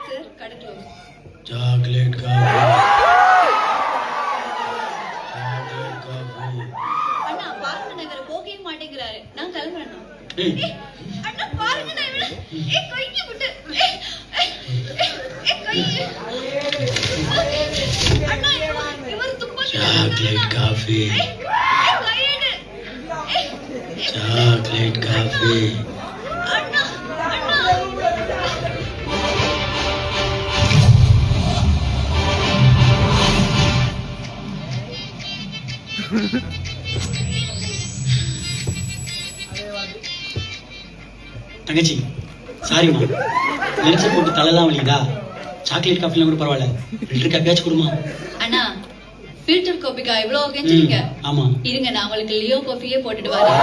Sir கடை close. Chocolate coffee. Chocolate coffee. அண்ணா பாருங்க நான் இவரை போகவே மாட்டேங்கிறாரு. நான் கிளம்புறேன். ஏய் அண்ணா பாருங்க நான் இவரை கையை விட்டு கை அண்ணா இவர் துப்பா சாக்லேட் காஃபி. கையெடு சாக்லேட் காஃபி. அண்ணா அண்ணா தங்கச்சி சாரிம்மா, நினைச்சு போட்டு தலைலாம் வலிக்குதா? சாக்லேட் காஃபிலாம் கூட பரவாயில்ல, ஃபில்டர் காஃபியாச்சும் கொடுமா. அண்ணா ஃபில்டர் காஃபிக்கா இவ்வளவு கெஞ்சுறீங்க? ஆமா இருங்க நான் உங்களுக்கு லியோ காஃபியே போட்டுட்டு வரேன்.